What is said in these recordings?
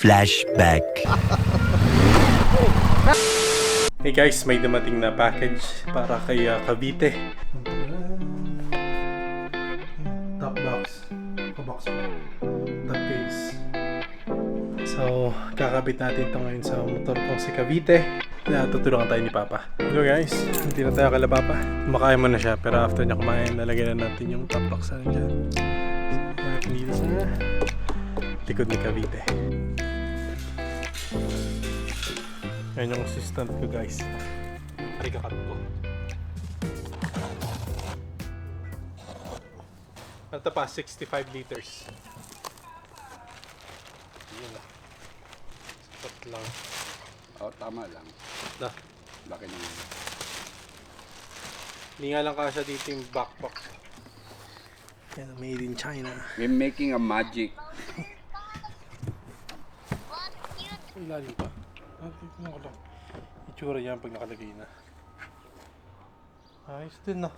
Flashback. Hey guys, may dumating na package para kay Cavite. Top box. Top case. So, kakabit natin ito ngayon sa motor kong si Cavite. Tutulungan tayo ni Papa. Hello guys, hindi na tayo kala Papa. Kumakain mo na siya, pero after niya kumain, nalagyan na natin yung top box na dyan. Natin dito sa likod ni Cavite. Yan yung assistant ko guys. Arigakat ko. Ito pa, 65 liters. Yun na. Sapat lang. Oo, tama lang. Na. Laki naman. Hindi nga lang kasya dito yung backpack. Yan, made in China. We're making a magic. Ilalim pa. Tignan ko lang. Itsura yan pag nakalagay na. Ayos din na.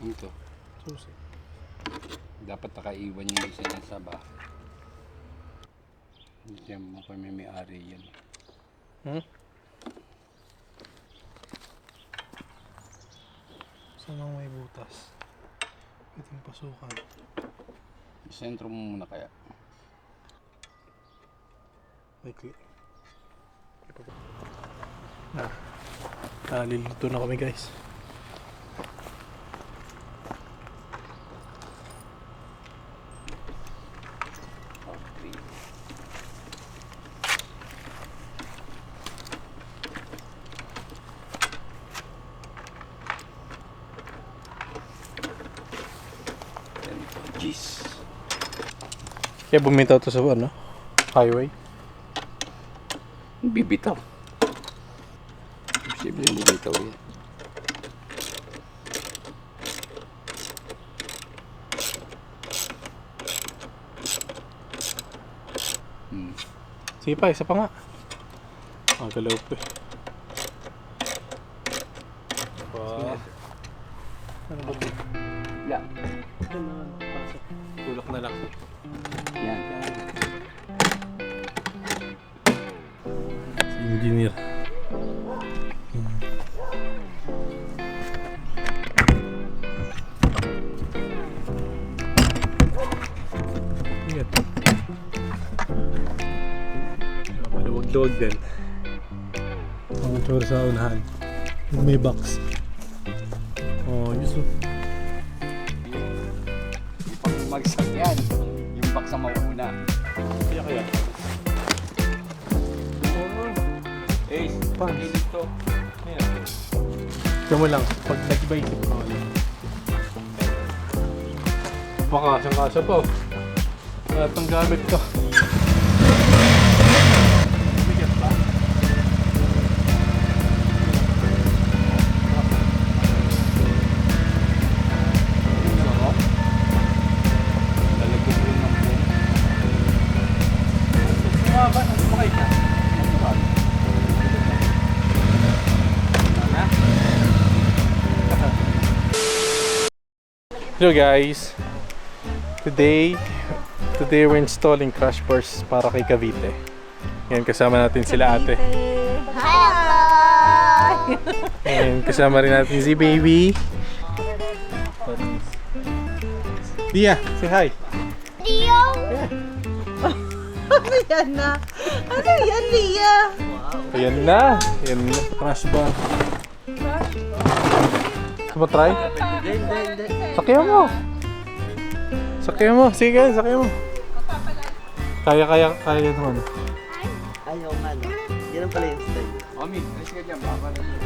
Ano to? Susi. Dapat nakaiwan yung isa niya sa bahay. Hindi mo kami may-ari yan. Saan ang may butas? Ito yung pasukan. Sentro mo muna kaya. Likely. Lilito na kami guys. Okay. Jeez. Kaya bumitaw to sa ano? Highway. Bibitaw. Posible bibitaw yan. Sige pa, isa pa nga. Galaw pa eh. Ano ba ito? Yeah. Tulak na lang. Yan. Engineer. Yan. Maluwag-luwag din. Ang tsura sa unahan. May box. Oh, Yusuf. Yung magsak yan. Yung box sa mauna. Kaya. Ace, Pans. dito. Diyan mo lang. Pag nag-iba isip ko. Baka siyang kasa po. Lahat ng gamit ko. Bigat ba? Lalagyan mo yung mga Sumaba na sumakay ka. Hello guys. Today we're installing crash bars para kay Cavite. Ngayon kasama natin sila ate. Hi! Ngayon kasama rin natin si baby. Dia, say hi. Leo! Ano yan na? Ano yan, Lia? Ayan na. Ayan na. Crash bar. Gusto mo try? Sakyan mo. Sakyan mo. Sige, sakyan mo. Kaya naman. Ayaw nga no. Yan ang pala yung style. Omi, alis ka dyan. Baka na yun.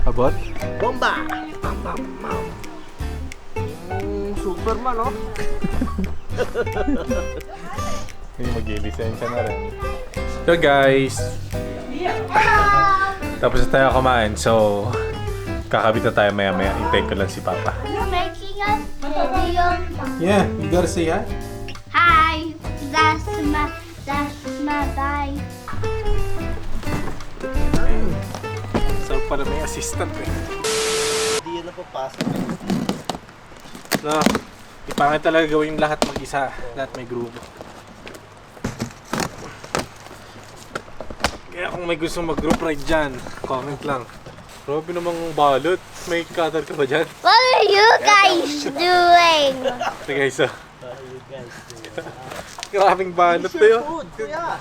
Abot? Bomba! Bam, bam, bam. Superman, no? Hindi mag-i-lisensya na rin. So guys. Tapos na tayo kumain. So, kakabit na tayo maya-maya. Hintayin ko lang si Papa. Making a video. Yeah, you gotta say hi. Hi! That's my bye. So, para may assistant eh. Hindi yun. papasok. No, ipangit talaga gawin lahat mag-isa. Lahat may grupo. Kaya kung may gusto mag-group ride dyan, comment lang. Grabe namang balot. May cutter ka ba dyan? What are you guys doing? Ito guys, oh. Grabing balot to yun. Food, kuya.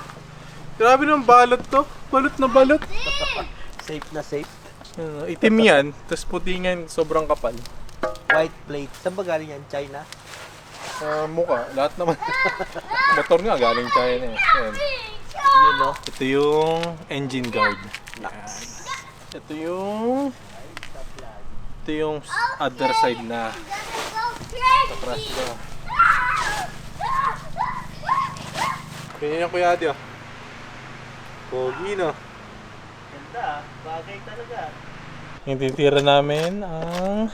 Grabe namang balot to. Balot na balot. Safe na safe. Itim yan, tapos puti nga yun, sobrang kapal. White plate. Saan ba galing yan? China? Sa mukha, lahat naman. Motor nga galing China eh. Ayan. Yun, no? Ito yung engine guard. Ayan. Ito yung other side na crash na. Ganyan yung Kuya Adi, oh. Pogi, no? Ganda, bagay talaga. Yung tinitira namin ang...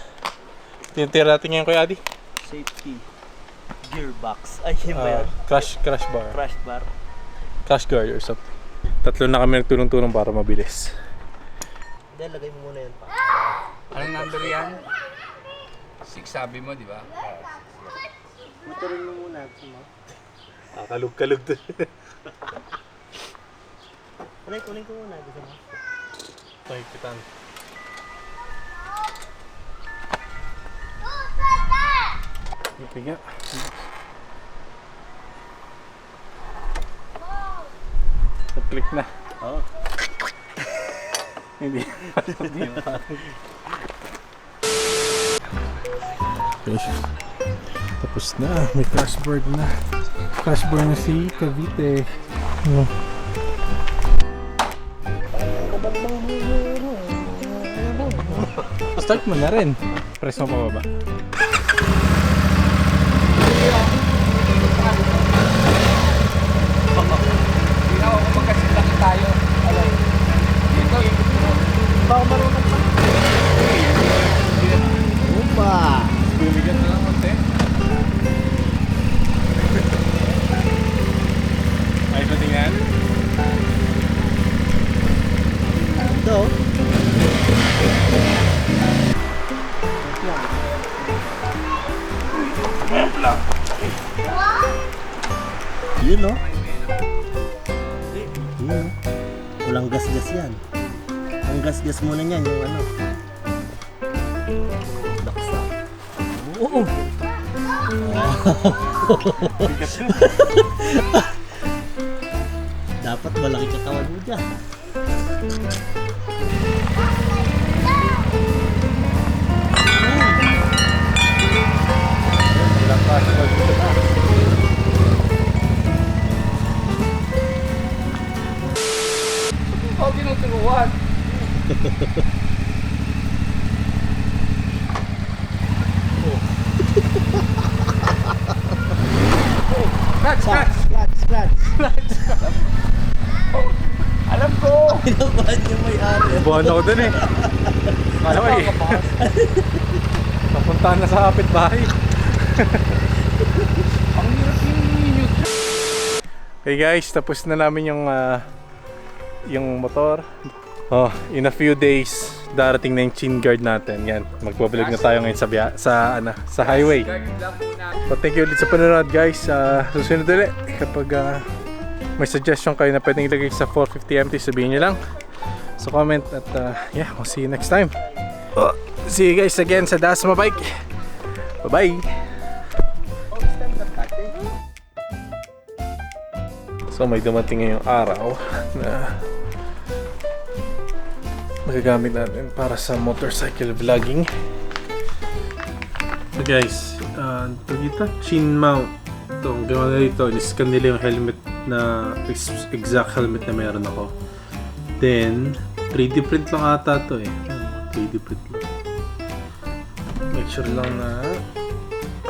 Tinitira natin ngayon, Kuya Adi. Safety. Gearbox. Ay, yun ba yan? Crash bar. Crash bar. Crash guard or something. Tatlo na kami nagtulong-tulong para mabilis. Hindi, lagay mo muna yan pa. Anong number yan? 6 sabi mo, di ba? Motorin mo muna. Mo. Kalug-kalug to. Kunin ko muna. Gusto mo? Ay, kitan. Ipiga. Click na. Oo. Hindi. Hindi pa. Tapos na. May crash board na. Crash board na si Cavite. Start mo na rin. Press mo pa ba? Hindi na ako magkasilaki tayo. Alay. Dito, ikot mo. Baka marunong pa. Opa! Bibigyan na lang konti. Ay, ito tingnan. Ito. Yun, no? Yun. Walang gas-gas yan. Ang gas-gas muna niyan, yung ano. Laksa. Oo. Dapat malaki katawan mo dyan. Ikaw tinuturuan. Scratch. Alam ko! Pinabahan yung may-ari. Buwan ako dun eh. Ano eh. Napuntahan na sa kapitbahay. Ang hirap yung YouTube. Okay guys, tapos na namin yung motor. Oh, in a few days, darating na yung chin guard natin. Yan, magbablog na tayo ngayon sa highway. Guard lang muna. So thank you ulit sa panonood guys. Susunod ulit kapag may suggestion kayo na pwedeng ilagay sa 450 MT, sabihin nyo lang. So comment at yeah, we'll see you next time. See you guys again sa Dasma Bike. Bye bye. So may dumating ngayong araw na magagamit natin para sa motorcycle vlogging. So guys, ito dito, chin mount. Ito, ang gawa na dito, in-scan nila yung helmet na exact helmet na meron ako. Then, 3D print lang ata ito eh. 3D print lang. Make sure lang na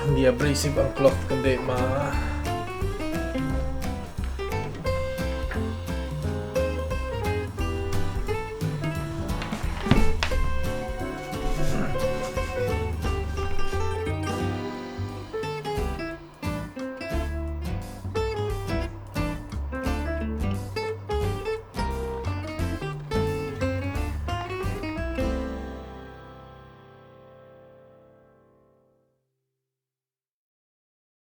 hindi abrasive ang cloth, kundi